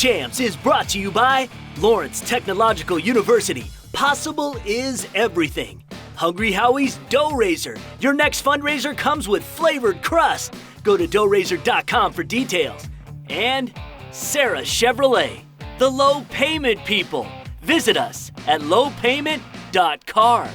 Champs is brought to you by Lawrence Technological University. Possible is everything. Hungry Howie's Dough Raiser. Your next fundraiser comes with flavored crust. Go to doughraiser.com for details. And Sarah Chevrolet, the low payment people. Visit us at lowpayment.cars.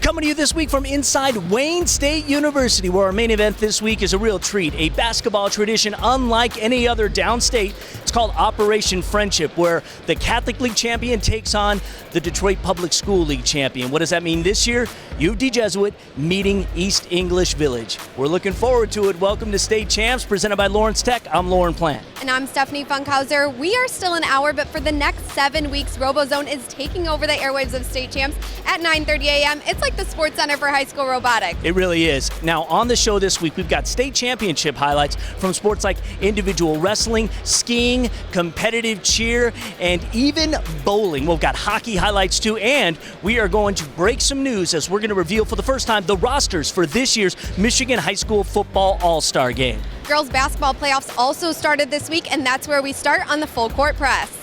Coming to you this week from inside Wayne State University, where our main event this week is a real treat, a basketball tradition unlike any other downstate. It's called Operation Friendship, where the Catholic League champion takes on the Detroit Public School League champion. What does that mean this year? U of D Jesuit meeting East English Village. We're looking forward to it. Welcome to State Champs, presented by Lawrence Tech. I'm Lauren Plant. And I'm Stephanie Funkhauser. We are still an hour, but for the next 7 weeks, RoboZone is taking over the airwaves of State Champs at 9:30 a.m. It's like the Sports Center for high school robotics. It really is. Now, on the show this week, we've got state championship highlights from sports like individual wrestling, skiing, competitive cheer, and even bowling. We've got hockey highlights too, and we are going to break some news as we're going to reveal for the first time the rosters for this year's Michigan High School Football All-Star Game. Girls basketball playoffs also started this week, and that's where we start on the Full Court Press.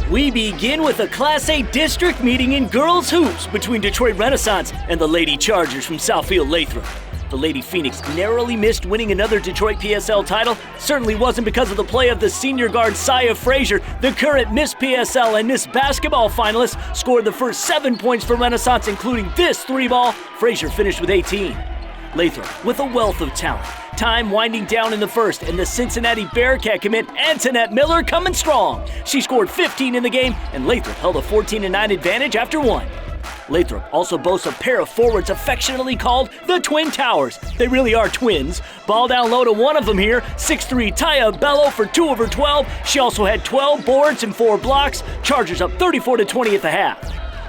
We begin with a Class A district meeting in girls hoops between Detroit Renaissance and the Lady Chargers from Southfield Lathrop. The Lady Phoenix narrowly missed winning another Detroit PSL title. Certainly wasn't because of the play of the senior guard Saya Frazier. The current Miss PSL and Miss Basketball finalists scored the first 7 points for Renaissance, including this 3-ball. Frazier finished with 18. Lathrop with a wealth of talent. Time winding down in the first, and the Cincinnati Bearcat commit Antoinette Miller coming strong. She scored 15 in the game, and Lathrop held a 14-9 advantage after one. Lathrop also boasts a pair of forwards affectionately called the Twin Towers. They really are twins. Ball down low to one of them here, 6'3" Taya Bello for 2 of her 12. She also had 12 boards and 4 blocks. Chargers up 34-20 at the half.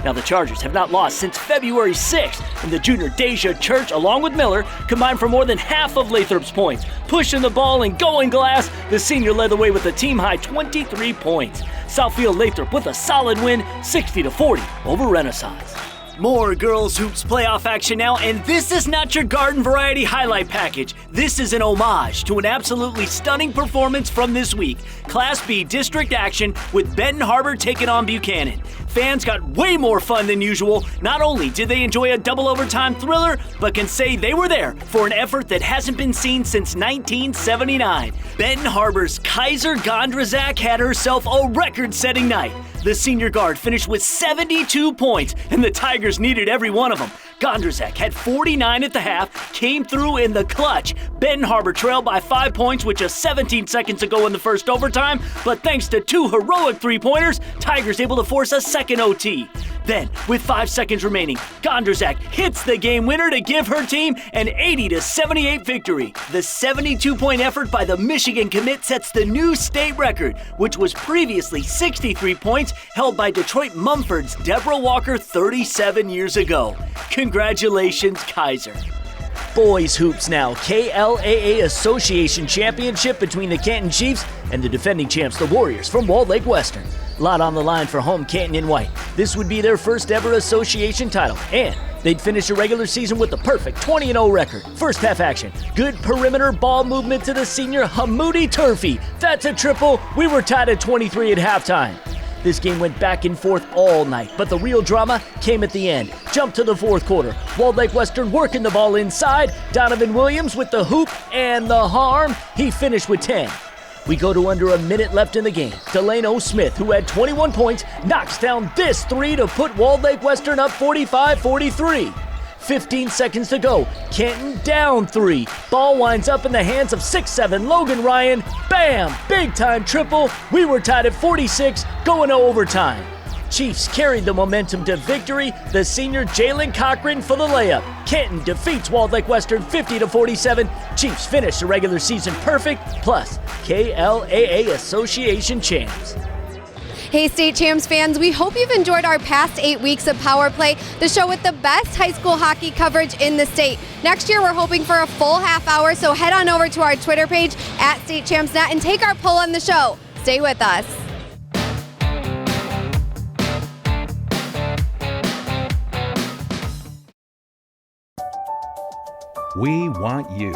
Now the Chargers have not lost since February 6th, and the junior Deja Church, along with Miller, combined for more than half of Lathrop's points. Pushing the ball and going glass, the senior led the way with a team-high 23 points. Southfield Lathrop with a solid win, 60-40 over Renaissance. More girls hoops playoff action now, and this is not your garden variety highlight package. This is an homage to an absolutely stunning performance from this week. Class B district action with Benton Harbor taking on Buchanan. Fans got way more fun than usual. Not only did they enjoy a double overtime thriller, but can say they were there for an effort that hasn't been seen since 1979. Benton Harbor's Kaiser Gondrazak had herself a record-setting night. The senior guard finished with 72 points, and the Tigers needed every one of them. Gondrazak had 49 at the half, came through in the clutch. Benton Harbor trailed by 5 points with just 17 seconds to go in the first overtime, but thanks to 2 heroic three-pointers, Tigers able to force a second OT. Then, with 5 seconds remaining, Gondrazak hits the game winner to give her team an 80-78 victory. The 72-point effort by the Michigan commit sets the new state record, which was previously 63 points held by Detroit Mumford's Deborah Walker 37 years ago. Congratulations, Kaiser. Boys hoops now. KLAA Association Championship between the Canton Chiefs and the defending champs, the Warriors from Walled Lake Western. A lot on the line for home Canton in white. This would be their first ever association title, and they'd finish the regular season with a perfect 20-0 record. First half action. Good perimeter ball movement to the senior Hamoudi Turfy. That's a triple. We were tied at 23 at halftime. This game went back and forth all night, but the real drama came at the end. Jump to the fourth quarter. Walled Lake Western working the ball inside. Donovan Williams with the hoop and the harm. He finished with 10. We go to under a minute left in the game. Delano Smith, who had 21 points, knocks down this 3 to put Walled Lake Western up 45-43. 15 seconds to go. Canton down 3. Ball winds up in the hands of 6'7" Logan Ryan. Bam! Big time triple. We were tied at 46, going to overtime. Chiefs carried the momentum to victory. The senior Jalen Cochran for the layup. Canton defeats Walled Lake Western 50-47. Chiefs finish the regular season perfect, plus KLAA Association champs. Hey, State Champs fans, we hope you've enjoyed our past 8 weeks of Power Play, the show with the best high school hockey coverage in the state. Next year, we're hoping for a full half hour, so head on over to our Twitter page at StateChampsNet and take our poll on the show. Stay with us. We want you.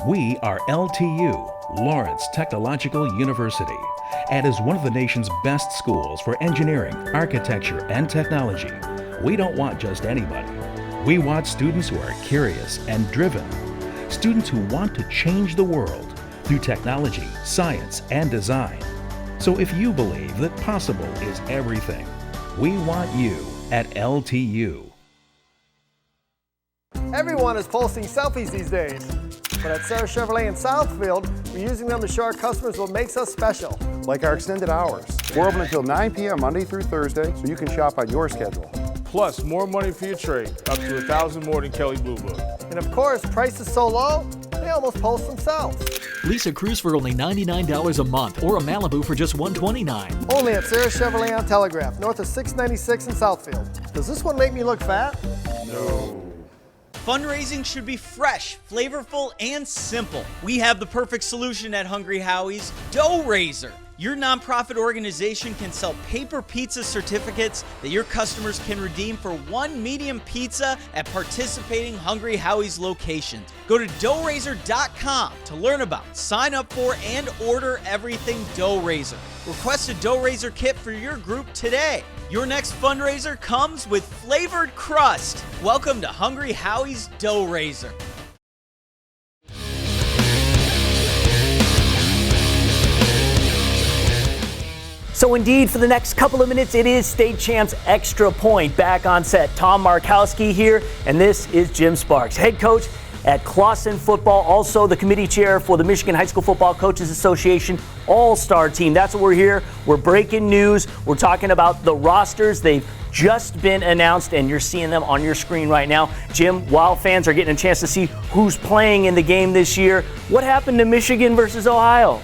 We are LTU, Lawrence Technological University, and is one of the nation's best schools for engineering, architecture, and technology. We don't want just anybody. We want students who are curious and driven, students who want to change the world through technology, science, and design. So if you believe that possible is everything, we want you at LTU. Everyone is posting selfies these days, but at Sarah Chevrolet in Southfield, we're using them to show our customers what makes us special. Like our extended hours. We're open until 9 p.m. Monday through Thursday, so you can shop on your schedule. Plus, more money for your trade, up to $1,000 more than Kelley Blue Book. And of course, prices so low, they almost post themselves. Lease a Cruise for only $99 a month or a Malibu for just $129. Only at Sarah Chevrolet on Telegraph, north of 696 in Southfield. Does this one make me look fat? No. Fundraising should be fresh, flavorful, and simple. We have the perfect solution at Hungry Howie's, Dough Raiser. Your nonprofit organization can sell paper pizza certificates that your customers can redeem for one medium pizza at participating Hungry Howie's locations. Go to doughraiser.com to learn about, sign up for, and order everything Dough Raiser. Request a Dough Raiser kit for your group today. Your next fundraiser comes with flavored crust. Welcome to Hungry Howie's Dough Raiser. So indeed, for the next couple of minutes, it is State Champs Extra Point. Back on set, Tom Markowski here, and this is Jim Sparks, head coach at Clawson Football, also the committee chair for the Michigan High School Football Coaches Association All-Star Team. That's what we're here. We're breaking news. We're talking about the rosters. They've just been announced, and you're seeing them on your screen right now. Jim, while fans are getting a chance to see who's playing in the game this year, what happened to Michigan versus Ohio?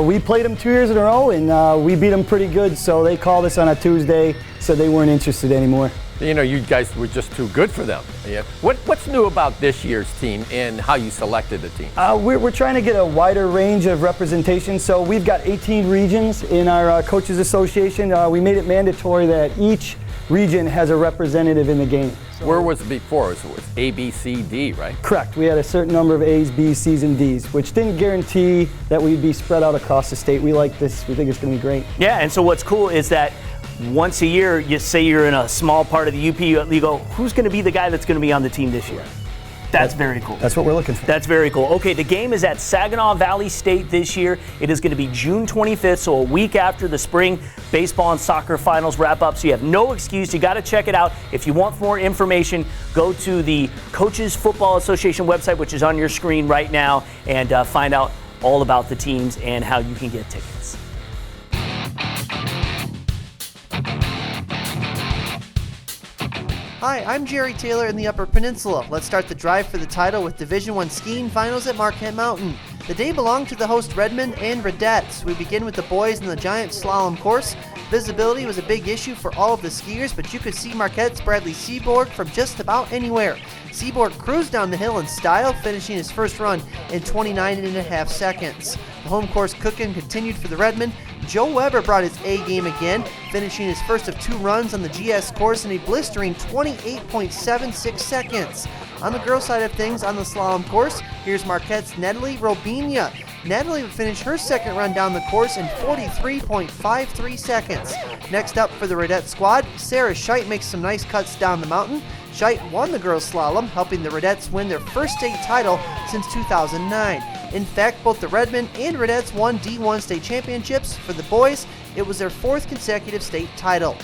We played them 2 years in a row, and we beat them pretty good, so they called us on a Tuesday, said they weren't interested anymore. You know, you guys were just too good for them. Yeah. What's new about this year's team and how you selected the team? We're trying to get a wider range of representation, so we've got 18 regions in our Coaches Association. We made it mandatory that each region has a representative in the game. So where was it before? It was A, B, C, D, right? Correct. We had a certain number of A's, B's, C's, and D's, which didn't guarantee that we'd be spread out across the state. We like this. We think it's going to be great. Yeah, and so what's cool is that once a year, you say you're in a small part of the UP, you go, who's going to be the guy that's going to be on the team this year? That's very cool. That's what we're looking for. That's very cool. Okay, the game is at Saginaw Valley State this year. It is going to be June 25th, so a week after the spring baseball and soccer finals wrap up. So you have no excuse. You got to check it out. If you want more information, go to the Coaches Football Association website, which is on your screen right now, and find out all about the teams and how you can get tickets. Hi, I'm Jerry Taylor in the Upper Peninsula. Let's start the drive for the title with Division I skiing finals at Marquette Mountain. The day belonged to the host Redmond and Radettes. We begin with the boys in the giant slalom course. Visibility was a big issue for all of the skiers, but you could see Marquette's Bradley Seaborg from just about anywhere. Seaborg cruised down the hill in style, finishing his first run in 29.5 seconds. The home course cooking continued for the Redmond. Joe Weber brought his A game again, finishing his first of 2 runs on the GS course in a blistering 28.76 seconds. On the girls' side of things on the slalom course, here's Marquette's Natalie Robina. Natalie would finish her second run down the course in 43.53 seconds. Next up for the Radette squad, Sarah Scheidt makes some nice cuts down the mountain. Scheidt won the girls' slalom, helping the Radettes win their first state title since 2009. In fact, both the Redmond and Radettes won D1 state championships. For the boys, it was their 4th consecutive state title.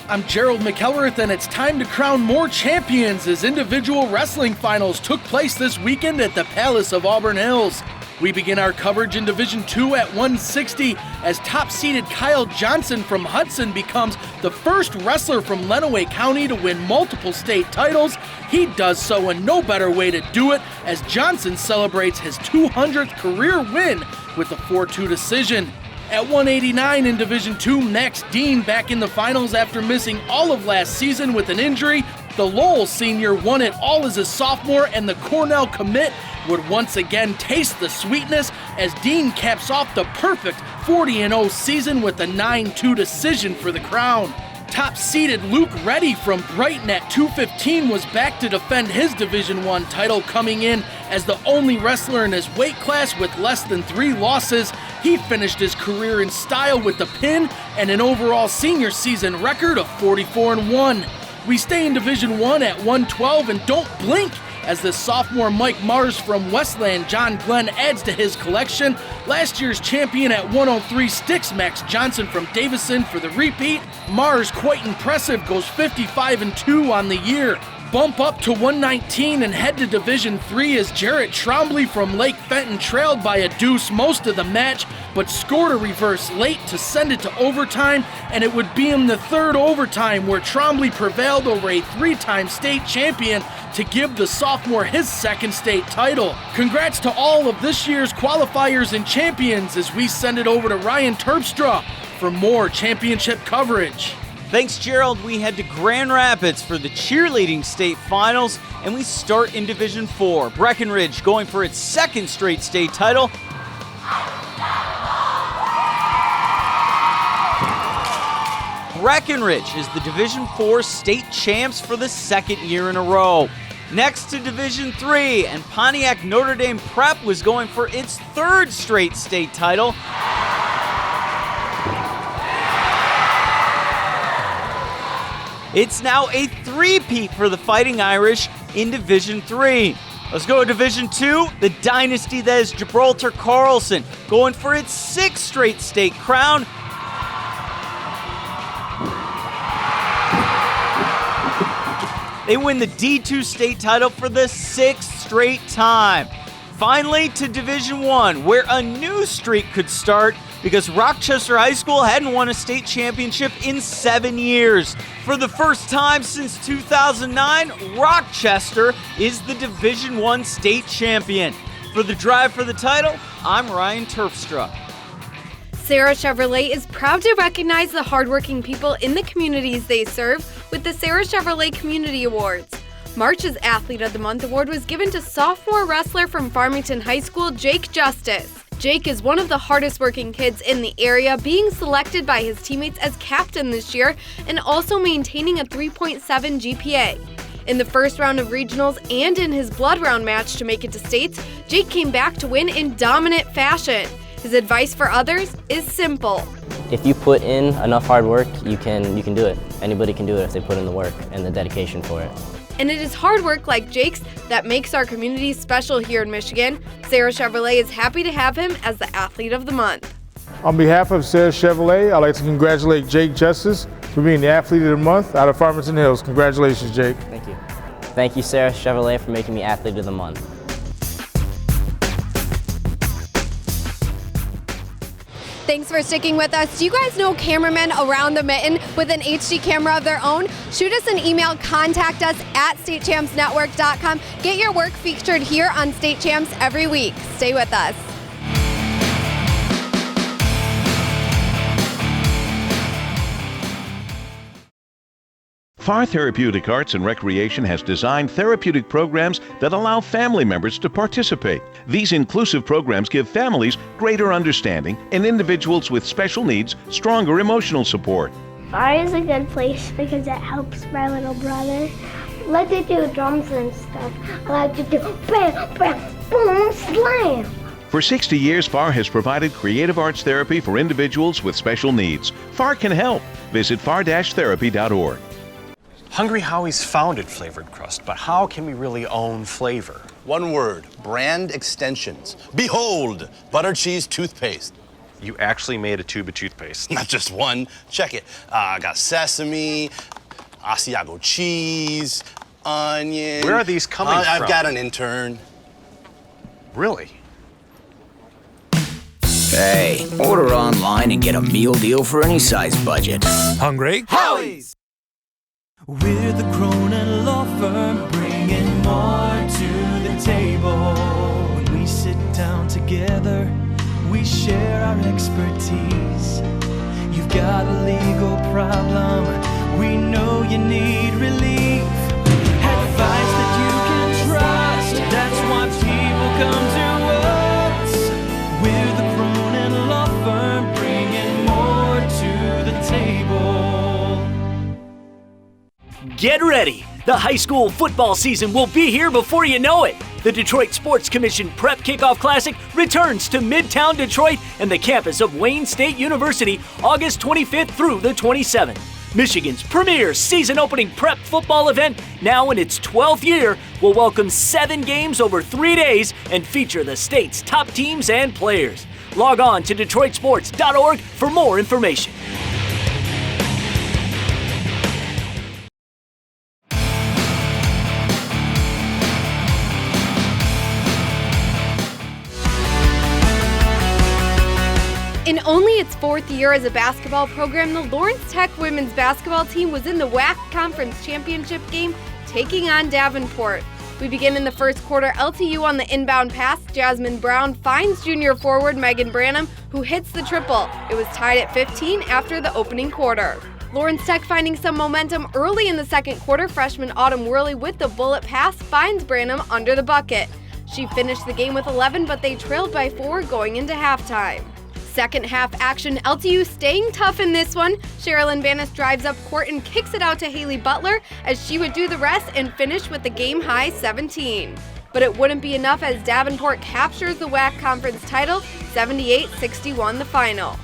I'm Gerald McElrath, and it's time to crown more champions as individual wrestling finals took place this weekend at the Palace of Auburn Hills. We begin our coverage in Division II at 160 as top-seeded Kyle Johnson from Hudson becomes the first wrestler from Lenawee County to win multiple state titles. He does so in no better way to do it as Johnson celebrates his 200th career win with a 4-2 decision. At 189 in Division II, Max Dean back in the finals after missing all of last season with an injury. The Lowell senior won it all as a sophomore, and the Cornell commit would once again taste the sweetness as Dean caps off the perfect 40-0 season with a 9-2 decision for the crown. Top-seeded Luke Reddy from Brighton at 215 was back to defend his Division I title, coming in as the only wrestler in his weight class with less than 3 losses. He finished his career in style with the pin and an overall senior season record of 44-1. We stay in Division I at 112 and don't blink as the sophomore Mike Mars from Westland, John Glenn, adds to his collection. Last year's champion at 103 sticks, Max Johnson from Davison, for the repeat. Mars, quite impressive, goes 55-2 on the year. Bump up to 119 and head to Division III as Jarrett Trombley from Lake Fenton trailed by a deuce most of the match, but scored a reverse late to send it to overtime, and it would be in the third overtime where Trombley prevailed over a 3-time state champion to give the sophomore his second state title. Congrats to all of this year's qualifiers and champions as we send it over to Ryan Terpstra for more championship coverage. Thanks, Gerald. We head to Grand Rapids for the cheerleading state finals, and we start in Division IV. Breckenridge going for its second straight state title. Breckenridge is the Division IV state champs for the second year in a row. Next to Division III, and Pontiac Notre Dame Prep was going for its third straight state title. It's now a three-peat for the Fighting Irish in Division III. Let's go to Division II. The dynasty that is Gibraltar Carlson going for its 6th straight state crown. They win the D2 state title for the 6th straight time. Finally to Division I, where a new streak could start because Rochester High School hadn't won a state championship in 7 years. For the first time since 2009, Rochester is the Division I state champion. For the drive for the title, I'm Ryan Terpstra. Sarah Chevrolet is proud to recognize the hardworking people in the communities they serve with the Sarah Chevrolet Community Awards. March's Athlete of the Month award was given to sophomore wrestler from Farmington High School, Jake Justice. Jake is one of the hardest working kids in the area, being selected by his teammates as captain this year and also maintaining a 3.7 GPA. In the first round of regionals and in his blood round match to make it to states, Jake came back to win in dominant fashion. His advice for others is simple. If you put in enough hard work, you can do it. Anybody can do it if they put in the work and the dedication for it. And it is hard work like Jake's that makes our community special here in Michigan. Sarah Chevrolet is happy to have him as the Athlete of the Month. On behalf of Sarah Chevrolet, I'd like to congratulate Jake Justice for being the Athlete of the Month out of Farmington Hills. Congratulations, Jake. Thank you. Thank you, Sarah Chevrolet, for making me Athlete of the Month. Thanks for sticking with us. Do you guys know cameramen around the mitten with an HD camera of their own? Shoot us an email, contact us at statechampsnetwork.com. Get your work featured here on State Champs every week. Stay with us. Far Therapeutic Arts and Recreation has designed therapeutic programs that allow family members to participate. These inclusive programs give families greater understanding and individuals with special needs stronger emotional support. Far is a good place because it helps my little brother. I like to do drums and stuff. I like to do bam, bam, boom, slam. For 60 years, FAR has provided creative arts therapy for individuals with special needs. FAR can help. Visit far-therapy.org. Hungry Howie's founded Flavored Crust, but how can we really own flavor? One word, brand extensions. Behold, butter cheese toothpaste. You actually made a tube of toothpaste. Not just one, check it. I got sesame, Asiago cheese, onion. Where are these coming from? I've got an intern. Really? Hey, order online and get a meal deal for any size budget. Hungry Howie's! We're the Cronin Law Firm, bringing more to the table. When we sit down together, we share our expertise. You've got a legal problem, we know you need relief. Advice that you can trust, that's why people come to us. We're the Cronin Law Firm, bringing more to the table. Get ready! The high school football season will be here before you know it. The Detroit Sports Commission Prep Kickoff Classic returns to Midtown Detroit and the campus of Wayne State University August 25th through the 27th. Michigan's premier season-opening prep football event, now in its 12th year, will welcome 7 games over 3 days and feature the state's top teams and players. Log on to DetroitSports.org for more information. In only its 4th year as a basketball program, the Lawrence Tech women's basketball team was in the WAC Conference Championship game, taking on Davenport. We begin in the first quarter. LTU on the inbound pass. Jasmine Brown finds junior forward Megan Branham, who hits the triple. It was tied at 15 after the opening quarter. Lawrence Tech finding some momentum early in the second quarter. Freshman Autumn Worley with the bullet pass finds Branham under the bucket. She finished the game with 11, but they trailed by 4 going into halftime. Second half action, LTU staying tough in this one. Sherilyn Banis drives up court and kicks it out to Haley Butler as she would do the rest and finish with the game-high 17. But it wouldn't be enough as Davenport captures the WAC Conference title, 78-61 the final.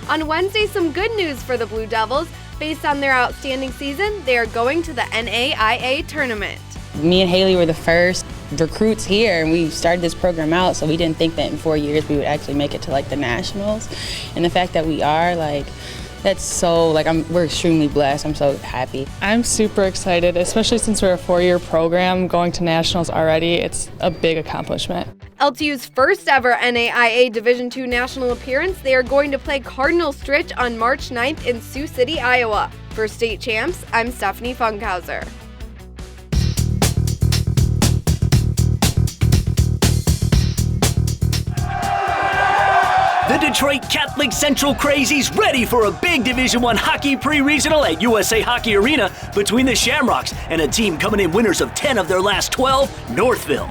On Wednesday, some good news for the Blue Devils. Based on their outstanding season, they are going to the NAIA tournament. Me and Haley were the first recruits here, and we started this program out, so we didn't think that in 4 years we would actually make it to like the nationals. And the fact that we are, like, that's so, like, we're extremely blessed. I'm so happy. I'm super excited, especially since we're a 4-year program. Going to nationals already, it's a big accomplishment. LTU's first ever NAIA Division II national appearance, they are going to play Cardinal Stritch on March 9th in Sioux City, Iowa. For State Champs, I'm Stephanie Funkhauser. The Detroit Catholic Central Crazies ready for a big Division I hockey pre-regional at USA Hockey Arena between the Shamrocks and a team coming in winners of 10 of their last 12, Northville.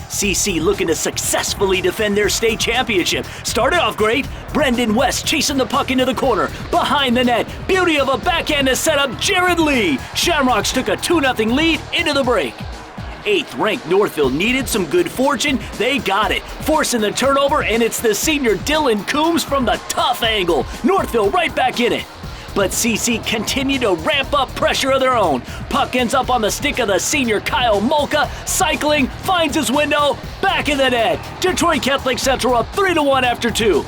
CC looking to successfully defend their state championship. Started off great, Brendan West chasing the puck into the corner, behind the net, beauty of a backhand to set up Jared Lee. Shamrocks took a 2-0 lead into the break. 8th-ranked Northville needed some good fortune. They got it, forcing the turnover, and it's the senior Dylan Coombs from the tough angle. Northville right back in it. But CC continued to ramp up pressure of their own. Puck ends up on the stick of the senior Kyle Molka, cycling, finds his window, back in the net. Detroit Catholic Central up 3-1 after 2.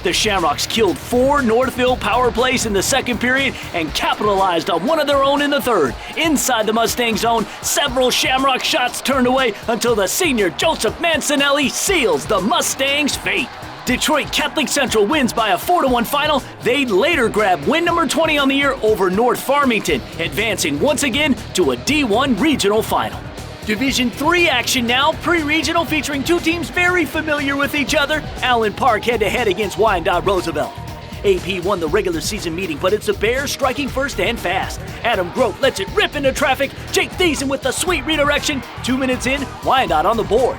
The Shamrocks killed 4 Northville power plays in the second period and capitalized on one of their own in the third. Inside the Mustang zone, several Shamrock shots turned away until the senior Joseph Mancinelli seals the Mustangs' fate. Detroit Catholic Central wins by a 4-1 final. They'd later grab win number 20 on the year over North Farmington, advancing once again to a D1 regional final. Division III action now, pre-regional featuring 2 teams very familiar with each other. Allen Park head-to-head against Wyandotte Roosevelt. AP won the regular season meeting, but it's the Bears striking first and fast. Adam Grote lets it rip into traffic. Jake Thiessen with the sweet redirection. 2 minutes in, Wyandotte on the board.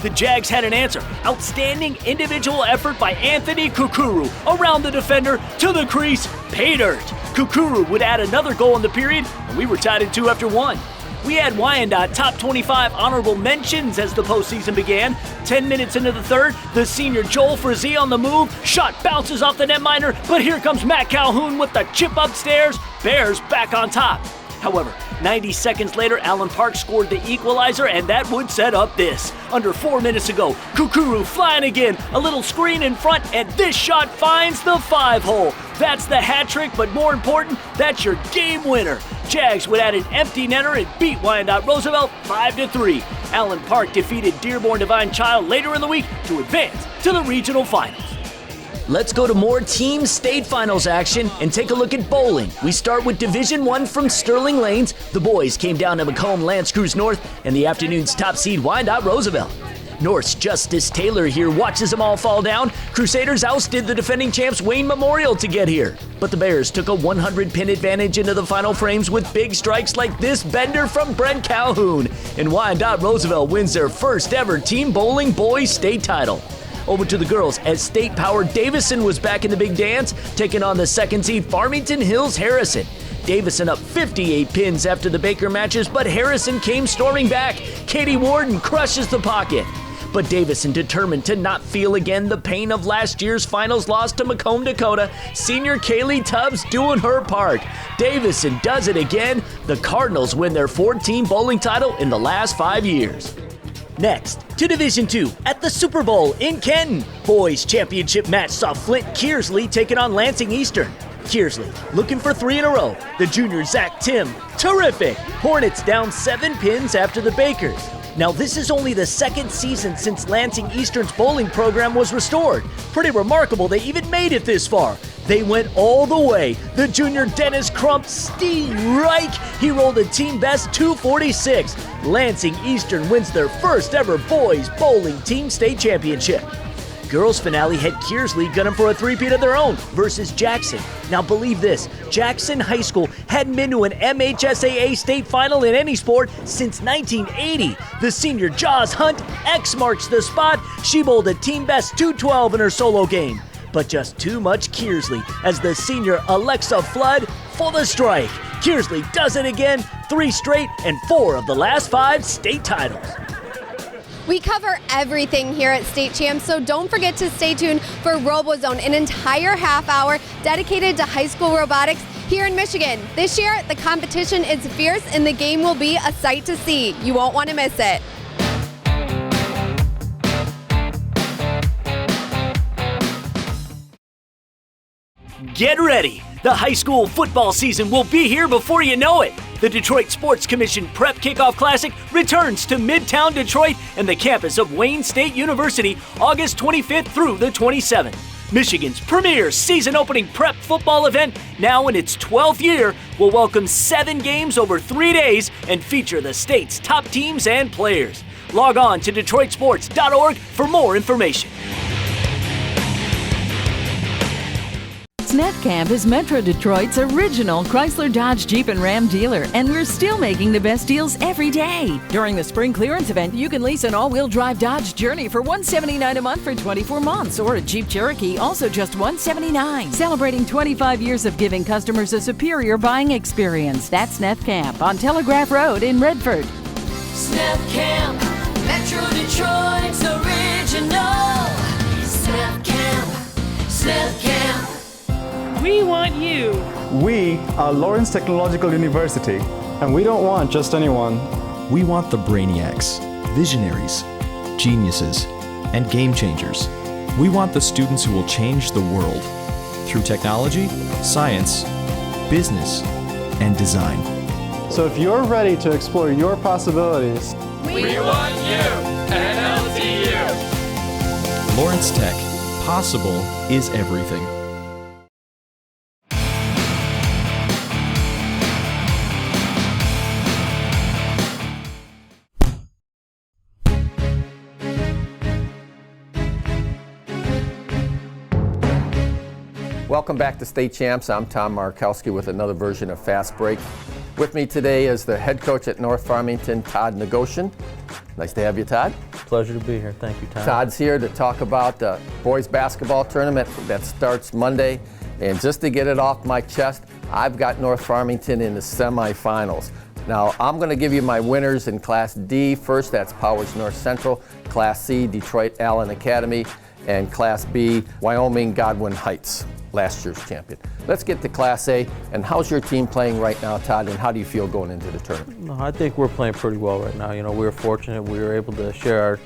The Jags had an answer. Outstanding individual effort by Anthony Kukuru. Around the defender, to the crease, pay dirt. Kukuru would add another goal in the period, and we were tied at 2 after 1. We had Wyandotte top 25 honorable mentions as the postseason began. 10 minutes into the third, the senior Joel Frazee on the move. Shot bounces off the netminder, but here comes Matt Calhoun with the chip upstairs. Bears back on top. However, 90 seconds later, Allen Park scored the equalizer, and that would set up this. Under 4 minutes ago, Kukuru flying again, a little screen in front, and this shot finds the 5-hole. That's the hat trick, but more important, that's your game winner. Jags would add an empty netter and beat Wyandotte Roosevelt 5-3. Allen Park defeated Dearborn Divine Child later in the week to advance to the regional finals. Let's go to more team state finals action and take a look at bowling. We start with Division I from Sterling Lanes. The boys came down to Macomb Lance Cruise North and the afternoon's top seed Wyandotte Roosevelt. North's Justice Taylor here watches them all fall down. Crusaders ousted the defending champs Wayne Memorial to get here. But the Bears took a 100-pin advantage into the final frames with big strikes like this bender from Brent Calhoun. And Wyandotte Roosevelt wins their first ever team bowling boys state title. Over to the girls as state-powered Davison was back in the big dance, taking on the second seed Farmington Hills Harrison. Davison up 58 pins after the Baker matches, but Harrison came storming back. Katie Warden crushes the pocket. But Davison determined to not feel again the pain of last year's finals loss to Macomb, Dakota. Senior Kaylee Tubbs doing her part. Davison does it again. The Cardinals win their 14 bowling title in the last 5 years. Next, to Division II at the Super Bowl in Kenton. Boys championship match saw Flint Kearsley taking on Lansing Eastern. Kearsley looking for 3 in a row. The junior Zach Tim, terrific. Hornets down 7 pins after the Bakers. Now this is only the second season since Lansing Eastern's bowling program was restored. Pretty remarkable they even made it this far. They went all the way. The junior Dennis Crump Steve Reich, he rolled a team best 246. Lansing Eastern wins their first ever boys bowling team state championship. Girls finale had Kearsley gunning for a three-peat of their own versus Jackson. Now believe this, Jackson High School hadn't been to an MHSAA state final in any sport since 1980. The senior Jaws Hunt X marks the spot. She bowled a team best 212 in her solo game. But just too much Kearsley as the senior Alexa Flood for the strike. Kearsley does it again, 3 straight and 4 of the last 5 state titles. We cover everything here at State Champs, so don't forget to stay tuned for RoboZone, an entire half hour dedicated to high school robotics here in Michigan. This year, the competition is fierce and the game will be a sight to see. You won't want to miss it. Get ready! The high school football season will be here before you know it. The Detroit Sports Commission Prep Kickoff Classic returns to Midtown Detroit and the campus of Wayne State University August 25th through the 27th. Michigan's premier season-opening prep football event, now in its 12th year, will welcome 7 games over 3 days and feature the state's top teams and players. Log on to DetroitSports.org for more information. SNEF Camp is Metro Detroit's original Chrysler, Dodge, Jeep, and Ram dealer, and we're still making the best deals every day. During the spring clearance event, you can lease an all-wheel drive Dodge Journey for $179 a month for 24 months, or a Jeep Cherokee, also just $179. Celebrating 25 years of giving customers a superior buying experience. That's SNEF Camp on Telegraph Road in Redford. SNEF Camp, Metro Detroit's original. SNEF Camp, SNEF Camp. We want you. We are Lawrence Technological University, and we don't want just anyone. We want the brainiacs, visionaries, geniuses, and game changers. We want the students who will change the world through technology, science, business, and design. So if you're ready to explore your possibilities, we want you at LTU. Lawrence Tech. Possible is everything. Welcome back to State Champs. I'm Tom Markowski with another version of Fast Break. With me today is the head coach at North Farmington, Todd Negoshian. Nice to have you, Todd. Pleasure to be here. Thank you, Tom. Todd's here to talk about the boys basketball tournament that starts Monday. And just to get it off my chest, I've got North Farmington in the semifinals. Now, I'm going to give you my winners in Class D. First, that's Powers North Central. Class C, Detroit Allen Academy. And Class B, Wyoming Godwin Heights, last year's champion. Let's get to Class A. And how's your team playing right now, Todd, and how do you feel going into the tournament? No, I think we're playing pretty well right now. You know, we were fortunate we were able to share our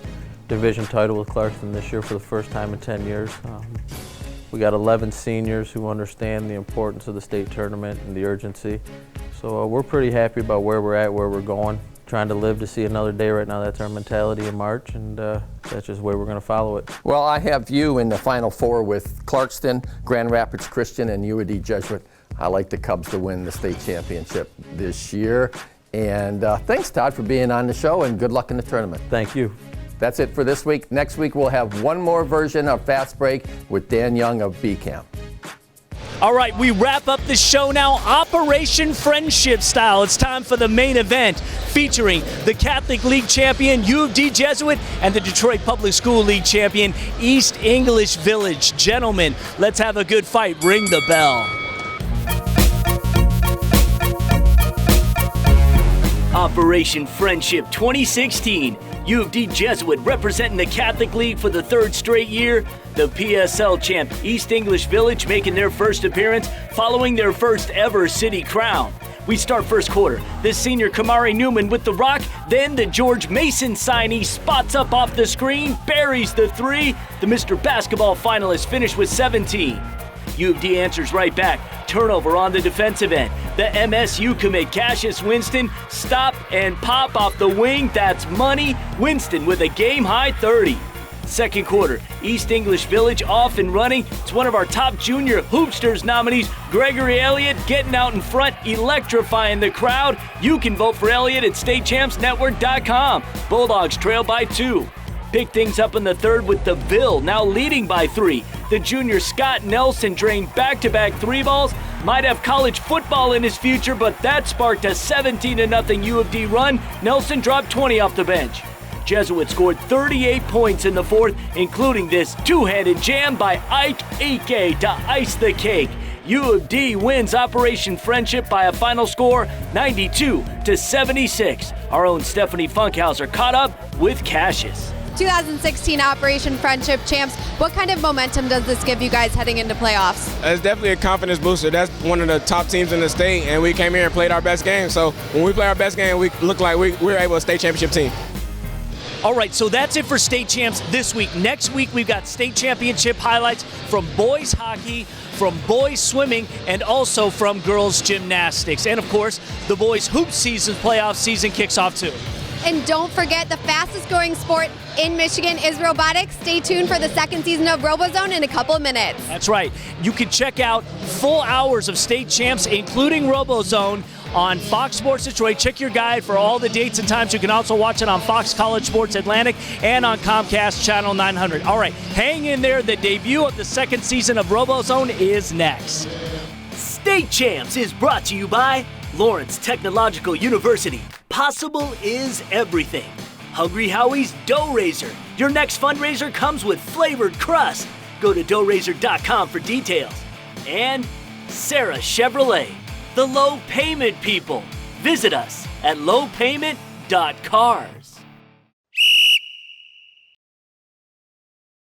division title with Clarkston this year for the first time in 10 years. We got 11 seniors who understand the importance of the state tournament and the urgency. So we're pretty happy about where we're at, where we're going. Trying to live to see another day right now. That's our mentality in March, and that's just the way we're going to follow it. Well, I have you in the Final Four with Clarkston, Grand Rapids Christian, and UAD Jesuit. I like the Cubs to win the state championship this year. And thanks, Todd, for being on the show, and good luck in the tournament. Thank you. That's it for this week. Next week, we'll have one more version of Fast Break with Dan Young of B Camp. All right, we wrap up the show now, Operation Friendship style. It's time for the main event featuring the Catholic League champion, U of D Jesuit, and the Detroit Public School League champion, East English Village. Gentlemen, let's have a good fight. Ring the bell. Operation Friendship 2016. U of D Jesuit representing the Catholic League for the third straight year. The PSL champ East English Village making their first appearance following their first ever city crown. We start first quarter. The senior Kamari Newman with the rock. Then the George Mason signee spots up off the screen, buries the three. The Mr. Basketball finalists finish with 17. U of D answers right back. Turnover on the defensive end. The MSU commit Cassius Winston stop and pop off the wing. That's money. Winston with a game-high 30. Second quarter, East English Village off and running. It's one of our top junior Hoopsters nominees, Gregory Elliott, getting out in front, electrifying the crowd. You can vote for Elliott at statechampsnetwork.com. Bulldogs trail by 2. Pick things up in the third with the Ville now leading by 3. The junior Scott Nelson drained back-to-back 3 balls. Might have college football in his future, but that sparked a 17-0 U of D run. Nelson dropped 20 off the bench. Jesuit scored 38 points in the fourth, including this two-handed jam by Ike Ike to ice the cake. U of D wins Operation Friendship by a final score 92-76. Our own Stephanie Funkhauser caught up with Cassius. 2016 Operation Friendship champs, what kind of momentum does this give you guys heading into playoffs? It's definitely a confidence booster. That's one of the top teams in the state, and we came here and played our best game. So when we play our best game, we look like we're able to state championship team. All right, so that's it for state champs this week. Next week, we've got state championship highlights from boys hockey, from boys swimming, and also from girls gymnastics. And, of course, the boys hoop season, playoff season kicks off, too. And don't forget, the fastest growing sport in Michigan is robotics. Stay tuned for the second season of RoboZone in a couple of minutes. That's right. You can check out full hours of state champs, including RoboZone, on Fox Sports Detroit. Check your guide for all the dates and times. You can also watch it on Fox College Sports Atlantic and on Comcast Channel 900. All right, hang in there. The debut of the second season of RoboZone is next. State Champs is brought to you by Lawrence Technological University. Possible is everything. Hungry Howie's Dough Raiser. Your next fundraiser comes with flavored crust. Go to doughraiser.com for details. And Sarah Chevrolet, the low payment people. Visit us at lowpayment.cars.